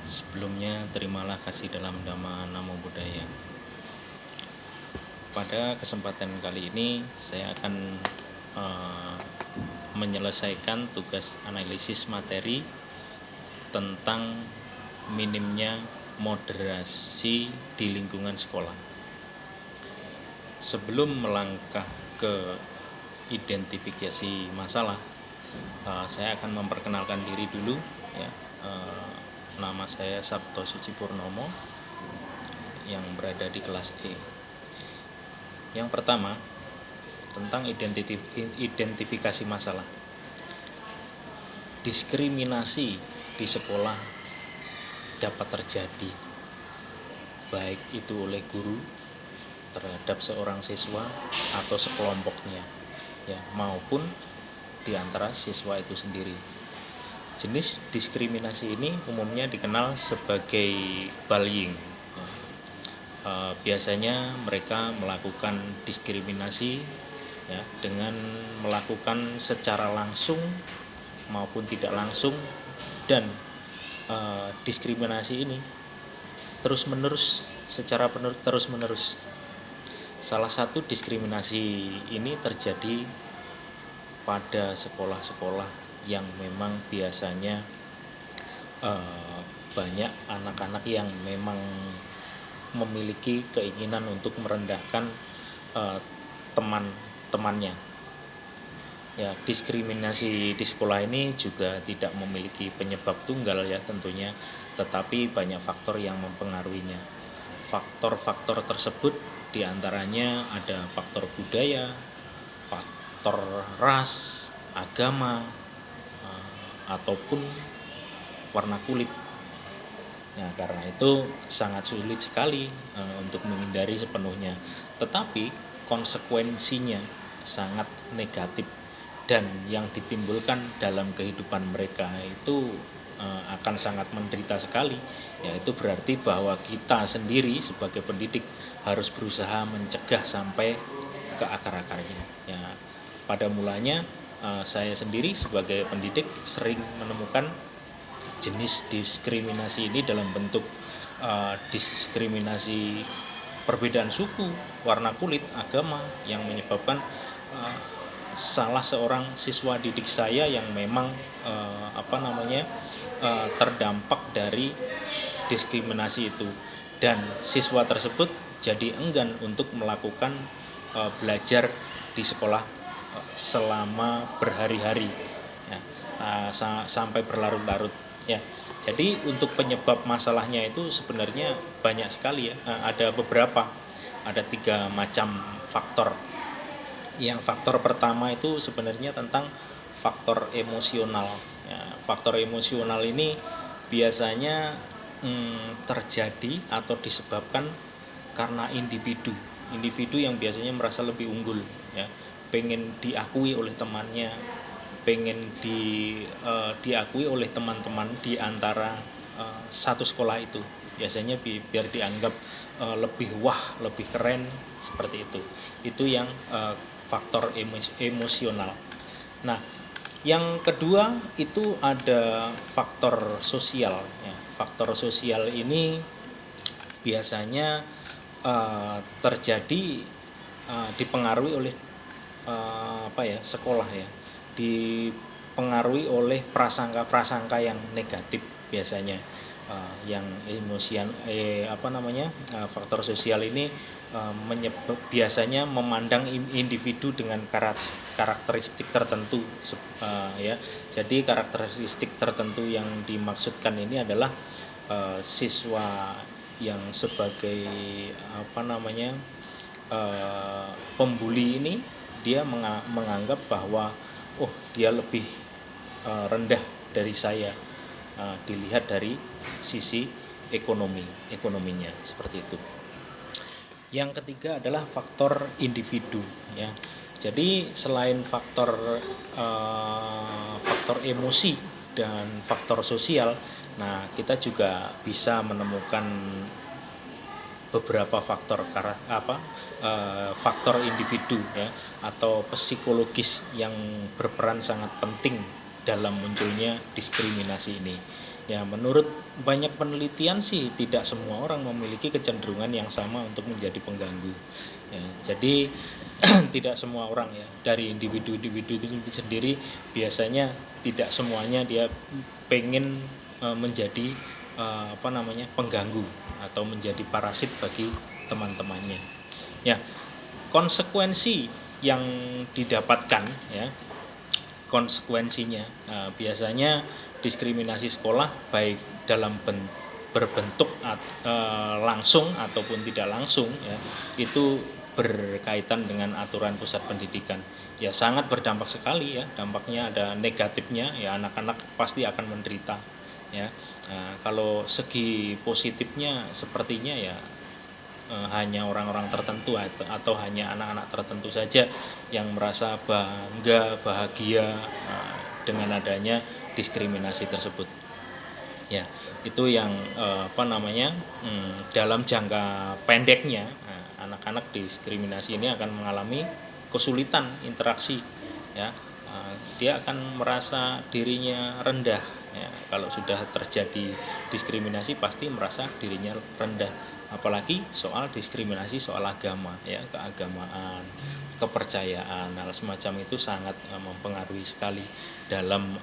Sebelumnya terimalah kasih dalam nama Namo Buddhaya. Pada kesempatan kali ini saya akan menyelesaikan tugas analisis materi tentang minimnya moderasi di lingkungan sekolah. Sebelum melangkah ke identifikasi masalah, saya akan memperkenalkan diri dulu ya. Nama saya Sabto Suci Purnomo yang berada di kelas E. Yang pertama, tentang identifikasi masalah. Diskriminasi di sekolah dapat terjadi, baik itu oleh guru terhadap seorang siswa atau sekelompoknya, ya, maupun di antara siswa itu sendiri. Jenis diskriminasi ini umumnya dikenal sebagai bullying. Biasanya mereka melakukan diskriminasi ya, dengan melakukan secara langsung maupun tidak langsung, dan diskriminasi ini terus-menerus, secara terus-menerus. Salah satu diskriminasi ini terjadi pada sekolah-sekolah yang memang biasanya banyak anak-anak yang memang memiliki keinginan untuk merendahkan teman-temannya. Ya, diskriminasi di sekolah ini juga tidak memiliki penyebab tunggal ya tentunya, tetapi banyak faktor yang mempengaruhinya. Faktor-faktor tersebut diantaranya ada faktor budaya, faktor ras, agama, ataupun warna kulit. Nah, karena itu sangat sulit sekali untuk menghindari sepenuhnya. Tetapi konsekuensinya sangat negatif, dan yang ditimbulkan dalam kehidupan mereka itu akan sangat menderita sekali. Yaitu berarti bahwa kita sendiri sebagai pendidik harus berusaha mencegah sampai ke akar-akarnya. Ya, pada mulanya saya sendiri sebagai pendidik sering menemukan jenis diskriminasi ini dalam bentuk diskriminasi perbedaan suku, warna kulit, agama, yang menyebabkan salah seorang siswa didik saya yang memang terdampak dari diskriminasi itu, dan siswa tersebut jadi enggan untuk melakukan belajar di sekolah selama berhari-hari ya, sampai berlarut-larut ya. Jadi untuk penyebab masalahnya itu sebenarnya banyak sekali ya. Ada beberapa, ada 3 macam faktor. Yang faktor pertama itu sebenarnya tentang faktor emosional ya. Faktor emosional ini biasanya terjadi atau disebabkan karena individu yang biasanya merasa lebih unggul ya, pengen diakui oleh temannya, pengen diakui oleh teman-teman di antara satu sekolah itu, biasanya biar dianggap lebih lebih keren, seperti itu yang faktor emosional. Nah, yang kedua itu ada faktor sosial ya. Faktor sosial ini biasanya terjadi dipengaruhi oleh sekolah ya, dipengaruhi oleh prasangka-prasangka yang negatif biasanya. Yang faktor sosial ini biasanya memandang individu dengan karakteristik tertentu ya. Jadi karakteristik tertentu yang dimaksudkan ini adalah siswa yang sebagai pembuli ini, dia menganggap bahwa dia lebih rendah dari saya, dilihat dari sisi ekonominya, seperti itu. Yang ketiga adalah faktor individu ya. Jadi selain faktor emosi dan faktor sosial, nah kita juga bisa menemukan beberapa faktor faktor individu ya, atau psikologis yang berperan sangat penting dalam munculnya diskriminasi ini Ya, menurut banyak penelitian sih tidak semua orang memiliki kecenderungan yang sama untuk menjadi pengganggu. Ya, jadi tidak semua orang ya, dari individu-individu itu sendiri biasanya tidak semuanya dia pengen menjadi pengganggu atau menjadi parasit bagi teman-temannya. Ya, konsekuensi yang didapatkan ya, konsekuensinya biasanya diskriminasi sekolah baik dalam berbentuk langsung ataupun tidak langsung ya, itu berkaitan dengan aturan pusat pendidikan. Ya sangat berdampak sekali ya, dampaknya ada negatifnya ya, anak-anak pasti akan menderita ya. Kalau segi positifnya sepertinya ya hanya orang-orang tertentu atau hanya anak-anak tertentu saja yang merasa bangga, bahagia dengan adanya diskriminasi tersebut. Ya, itu yang dalam jangka pendeknya anak-anak diskriminasi ini akan mengalami kesulitan interaksi ya. Dia akan merasa dirinya rendah ya. Kalau sudah terjadi diskriminasi pasti merasa dirinya rendah, apalagi soal diskriminasi soal agama ya, keagamaan, kepercayaan, hal semacam itu sangat mempengaruhi sekali dalam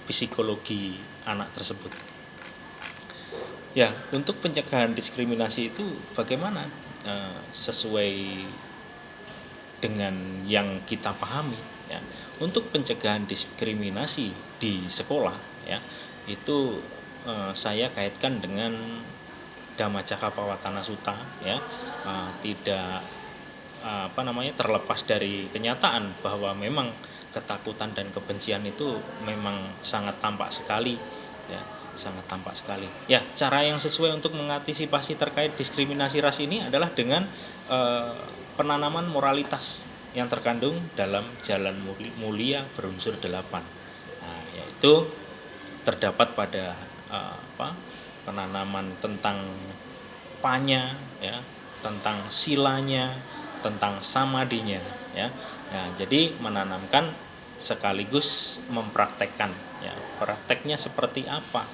psikologi anak tersebut. Ya, untuk pencegahan diskriminasi itu bagaimana? Sesuai dengan yang kita pahami ya. Untuk pencegahan diskriminasi di sekolah ya, itu saya kaitkan dengan Dhamma Cakkappawatana Sutta ya, tidak terlepas dari kenyataan bahwa memang ketakutan dan kebencian itu memang sangat tampak sekali ya, sangat tampak sekali. Ya, cara yang sesuai untuk mengantisipasi terkait diskriminasi ras ini adalah dengan penanaman moralitas yang terkandung dalam Jalan Mulia berunsur 8. Yaitu terdapat pada penanaman tentang panya ya, tentang silanya, tentang samadinya ya. Jadi menanamkan sekaligus mempraktekkan ya. Prakteknya seperti apa?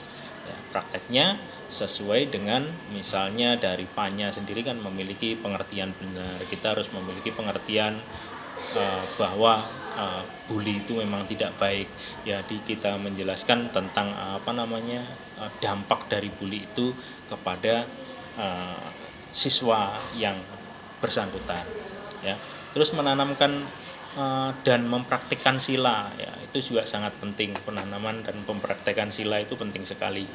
Ya, prakteknya sesuai dengan misalnya dari panya sendiri kan memiliki pengertian benar. Kita harus memiliki pengertian bahwa bully itu memang tidak baik. Jadi kita menjelaskan tentang dampak dari bully itu kepada siswa yang bersangkutan ya. Terus menanamkan dan mempraktikkan sila ya, itu juga sangat penting. Penanaman dan mempraktikkan sila itu penting sekali.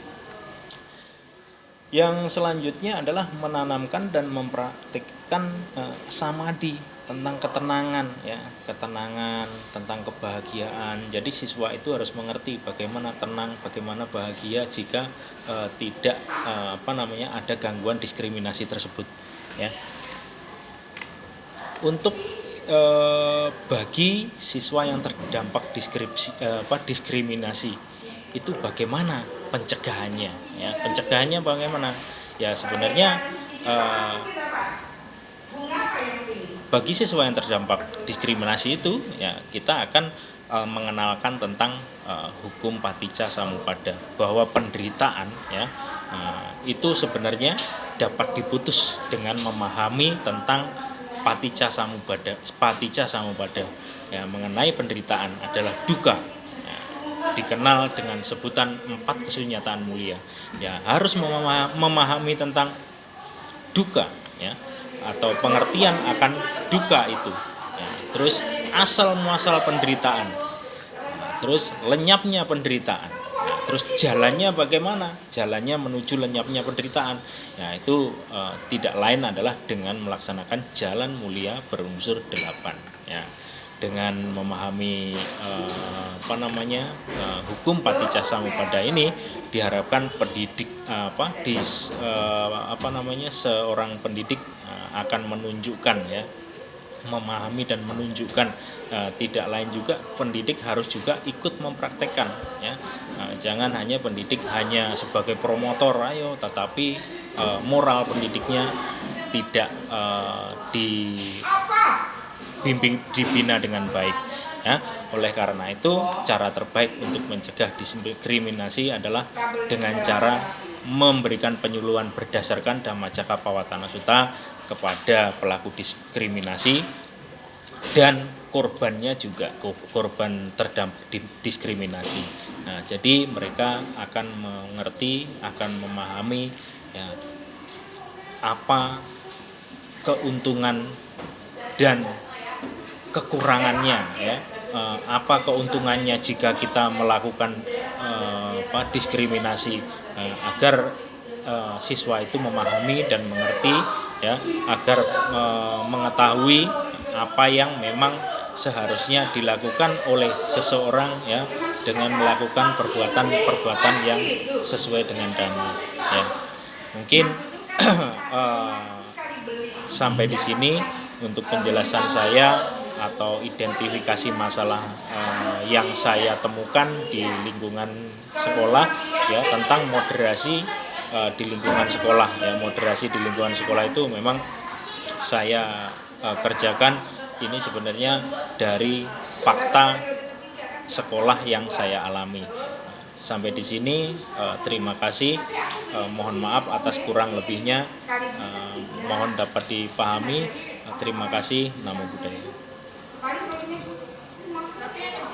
Yang selanjutnya adalah menanamkan dan mempraktikkan samadhi, tentang ketenangan ya, ketenangan, tentang kebahagiaan. Jadi siswa itu harus mengerti bagaimana tenang, bagaimana bahagia jika tidak ada gangguan diskriminasi tersebut ya. Untuk bagi siswa yang terdampak diskriminasi itu bagaimana pencegahannya ya. Pencegahannya bagaimana ya, sebenarnya bagi siswa yang terdampak diskriminasi itu ya, kita akan mengenalkan tentang hukum Paticca Samuppada, bahwa penderitaan ya itu sebenarnya dapat diputus dengan memahami tentang Paticca Samuppada ya, mengenai penderitaan adalah duka ya, dikenal dengan sebutan 4 kesunyataan mulia ya. Harus memahami tentang duka ya, atau pengertian akan duka itu ya. Terus asal muasal penderitaan ya, terus lenyapnya penderitaan ya, terus jalannya bagaimana, jalannya menuju lenyapnya penderitaan ya, itu tidak lain adalah dengan melaksanakan jalan mulia berunsur 8 ya. Dengan memahami hukum Paticca Samuppada ini diharapkan seorang pendidik akan menunjukkan ya, memahami dan menunjukkan, tidak lain juga pendidik harus juga ikut mempraktekkan ya. Jangan hanya pendidik hanya sebagai promotor ayo, tetapi moral pendidiknya tidak dibina dengan baik ya. Oleh karena itu cara terbaik untuk mencegah diskriminasi adalah dengan cara memberikan penyuluhan berdasarkan Dhamma Cakkappawatana Sutta kepada pelaku diskriminasi dan korbannya juga, korban terdampak diskriminasi. Nah, jadi mereka akan mengerti, akan memahami ya, apa keuntungan dan kekurangannya ya, apa keuntungannya jika kita melakukan diskriminasi, agar siswa itu memahami dan mengerti ya, agar mengetahui apa yang memang seharusnya dilakukan oleh seseorang ya, dengan melakukan perbuatan-perbuatan yang sesuai dengan Dhamma ya. Mungkin sampai di sini untuk penjelasan saya atau identifikasi masalah yang saya temukan di lingkungan sekolah ya, tentang moderasi di lingkungan sekolah ya. Moderasi di lingkungan sekolah itu memang saya kerjakan ini sebenarnya dari fakta sekolah yang saya alami. Sampai di sini terima kasih, mohon maaf atas kurang lebihnya, mohon dapat dipahami. Terima kasih. Namo Buddhaya.